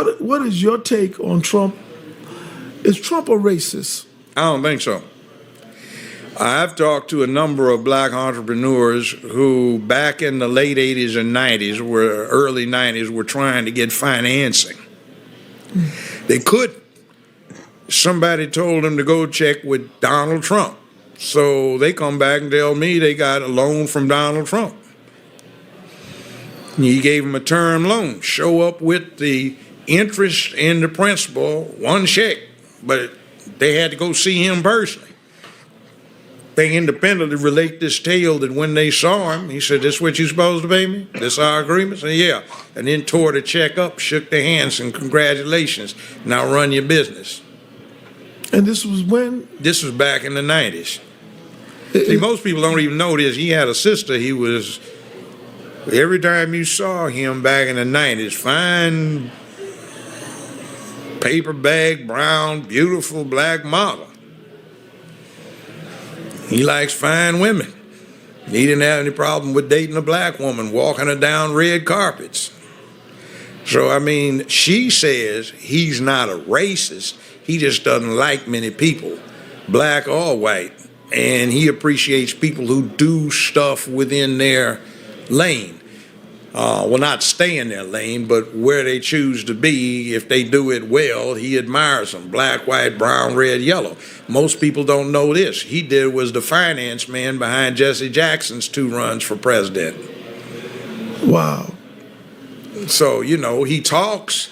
What is your take on Trump? Is Trump a racist? I don't think so. I've talked to a number of black entrepreneurs who back in the late 80s and 90s, early 90s, were trying to get financing. They couldn't. Somebody told them to go check with Donald Trump. So they come back and tell me they got a loan from Donald Trump. He gave them a term loan. Show up with the interest and the principal, one check. But they had to go see him personally. They independently relate this tale that when they saw him, he said, "This what you supposed to pay me? This our agreement?" I said, "Yeah." And then tore the check up, shook their hands, and congratulations. Now run your business. And this was when? This was back in the 90s. See, most people don't even know this. He had a sister. He was, every time you saw him back in the 90s, fine paper bag, brown, beautiful black model. He likes fine women. He didn't have any problem with dating a black woman, walking her down red carpets. So, I mean, she says he's not a racist. He just doesn't like many people, black or white. And he appreciates people who do stuff within their lane. Well, not stay in their lane, but where they choose to be. If they do it well, he admires them. Black, white, brown, red, yellow. Most people don't know this. He was the finance man behind Jesse Jackson's 2 runs for president. Wow. So, you know, he talks,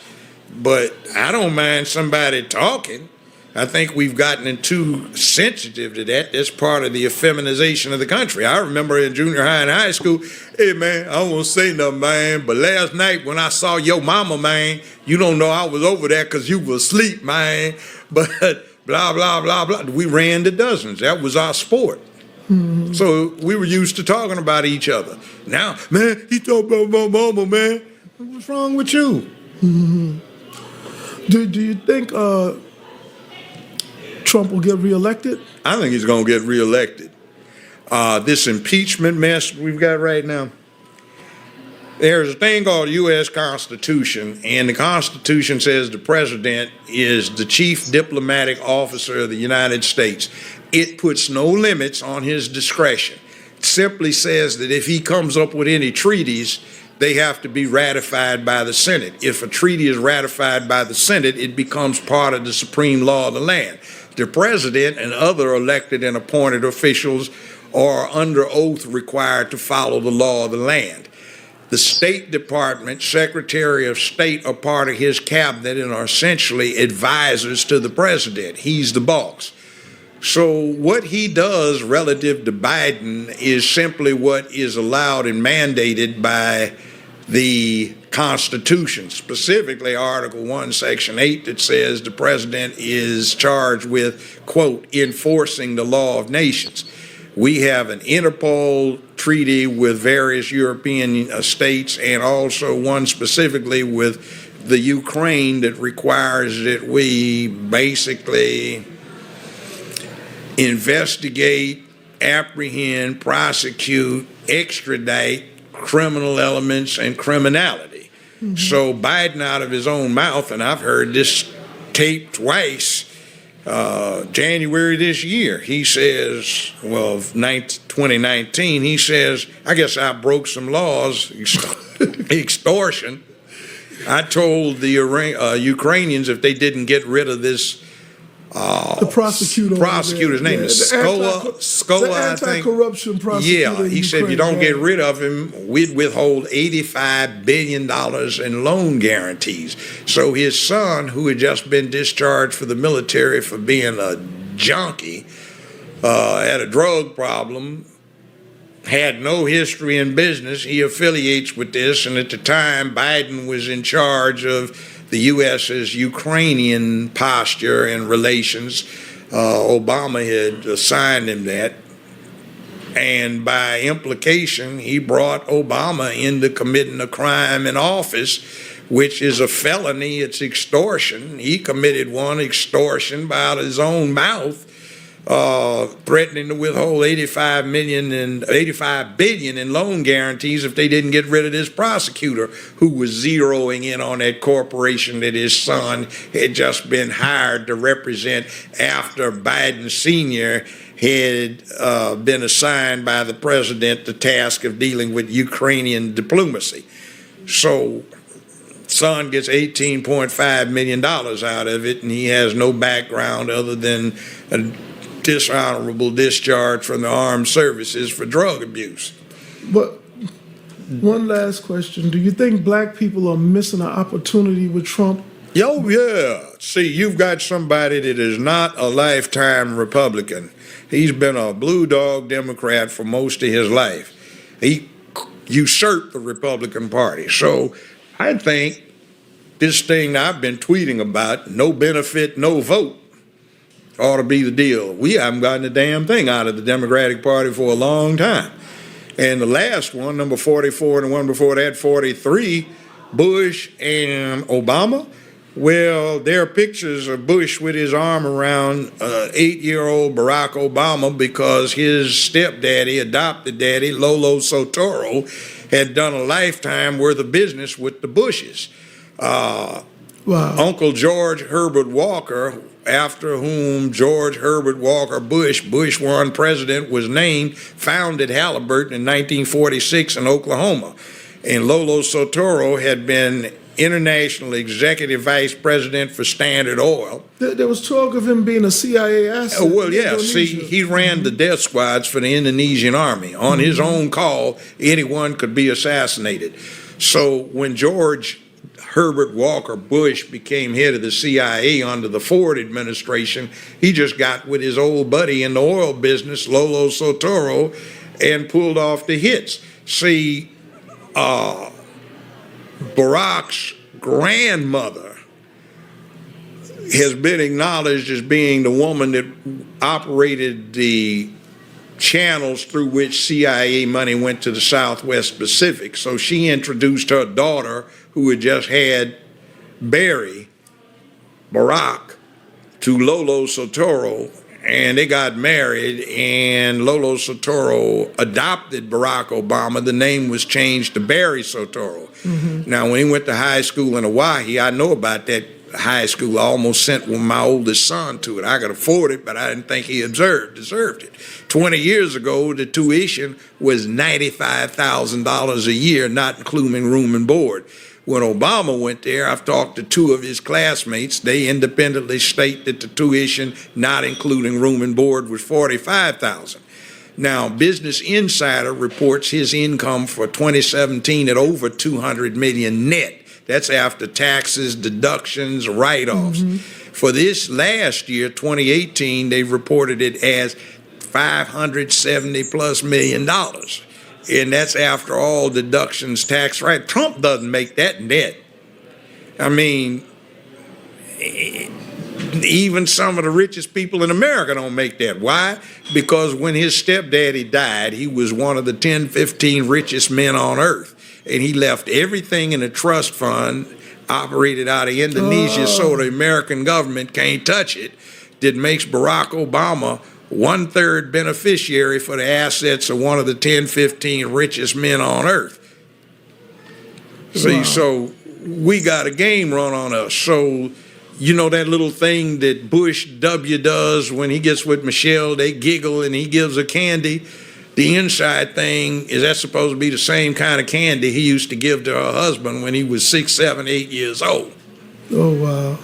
but I don't mind somebody talking. I think we've gotten too sensitive to that. That's part of the effeminization of the country. I remember in junior high and high school, "Hey, man, I won't say nothing, man, but last night when I saw your mama, man, you don't know I was over there because you was asleep, man." But blah, blah, blah, blah. We ran the dozens. That was our sport. Mm-hmm. So we were used to talking about each other. Now, man, he talking about my mama, man. What's wrong with you? Mm-hmm. Do you think Trump will get reelected? I think he's going to get reelected. This impeachment mess we've got right now, there's a thing called the U.S. Constitution, and the Constitution says the president is the chief diplomatic officer of the United States. It puts no limits on his discretion. It simply says that if he comes up with any treaties, they have to be ratified by the Senate. If a treaty is ratified by the Senate, it becomes part of the supreme law of the land. The president and other elected and appointed officials are under oath required to follow the law of the land. The State Department, Secretary of State are part of his cabinet and are essentially advisors to the president. He's the boss. So what he does relative to Biden is simply what is allowed and mandated by the Constitution, specifically Article 1, Section 8, that says the president is charged with, quote, enforcing the law of nations. We have an Interpol treaty with various European states and also one specifically with the Ukraine that requires that we basically investigate, apprehend, prosecute, extradite criminal elements and criminality. Mm-hmm. So Biden, out of his own mouth, and I've heard this tape twice, January this year, he says, well, 2019, he says, "I guess I broke some laws, extortion. I told the Ukrainians if they didn't get rid of this the prosecutor's name is Skola, I think. Anti-corruption prosecutor. Yeah, he said if you don't get rid of him, we'd withhold $85 billion in loan guarantees. So his son, who had just been discharged for the military for being a junkie, had a drug problem, had no history in business. He affiliates with this, and at the time, Biden was in charge of the U.S.'s Ukrainian posture and relations. Obama had assigned him that. And by implication, he brought Obama into committing a crime in office, which is a felony. It's extortion. He committed one, extortion, by out of his own mouth. threatening to withhold 85 billion in loan guarantees if they didn't get rid of this prosecutor who was zeroing in on that corporation that his son had just been hired to represent after Biden Sr. had been assigned by the president the task of dealing with Ukrainian diplomacy. So son gets $18.5 million out of it, and he has no background other than a dishonorable discharge from the armed services for drug abuse. But one last question. Do you think black people are missing an opportunity with Trump? Oh, yeah. See, you've got somebody that is not a lifetime Republican. He's been a blue dog Democrat for most of his life. He usurped the Republican Party. So I think this thing I've been tweeting about, no benefit, no vote, ought to be the deal. We haven't gotten a damn thing out of the Democratic Party for a long time. And the last one, number 44, and the one before that, 43, Bush and Obama, well, there are pictures of Bush with his arm around 8-year-old Barack Obama because his stepdaddy, adopted daddy, Lolo Sotoro, had done a lifetime worth of business with the Bushes. Wow. Uncle George Herbert Walker, after whom George Herbert Walker Bush, Bush 1 president, was named, founded Halliburton in 1946 in Oklahoma. And Lolo Sotoro had been international executive vice president for Standard Oil. There was talk of him being a CIA asset. Well, yeah, see, he ran the death squads for the Indonesian army. On his own call, anyone could be assassinated. So when George Herbert Walker Bush became head of the CIA under the Ford administration, he just got with his old buddy in the oil business, Lolo Sotoro, and pulled off the hits. See, Barack's grandmother has been acknowledged as being the woman that operated the channels through which CIA money went to the Southwest Pacific. So she introduced her daughter, who had just had Barry, Barack, to Lolo Sotoro, and they got married, and Lolo Sotoro adopted Barack Obama. The name was changed to Barry Sotoro. Now, when he went to high school in Hawaii, I know about that high school. I almost sent my oldest son to it. I could afford it, but I didn't think he deserved it. 20 years ago, the tuition was $95,000 a year, not including room and board. When Obama went there, I've talked to two of his classmates. They independently state that the tuition, not including room and board, was $45,000. Now, Business Insider reports his income for 2017 at over $200 million net. That's after taxes, deductions, write-offs. For this last year, 2018, they reported it as $570+ million. And that's after all deductions, tax, right? Trump doesn't make that net. I mean, even some of the richest people in America don't make that. Why? Because when his stepdaddy died, he was one of the 10, 15 richest men on earth. And he left everything in a trust fund operated out of Indonesia so the American government can't touch it. That makes Barack Obama 1/3 beneficiary for the assets of one of the 10, 15 richest men on earth. See, so we got a game run on us. So, you know that little thing that Bush W does when he gets with Michelle, they giggle and he gives her candy. The inside thing, is that supposed to be the same kind of candy he used to give to her husband when he was 6, 7, 8 years old? Oh, wow.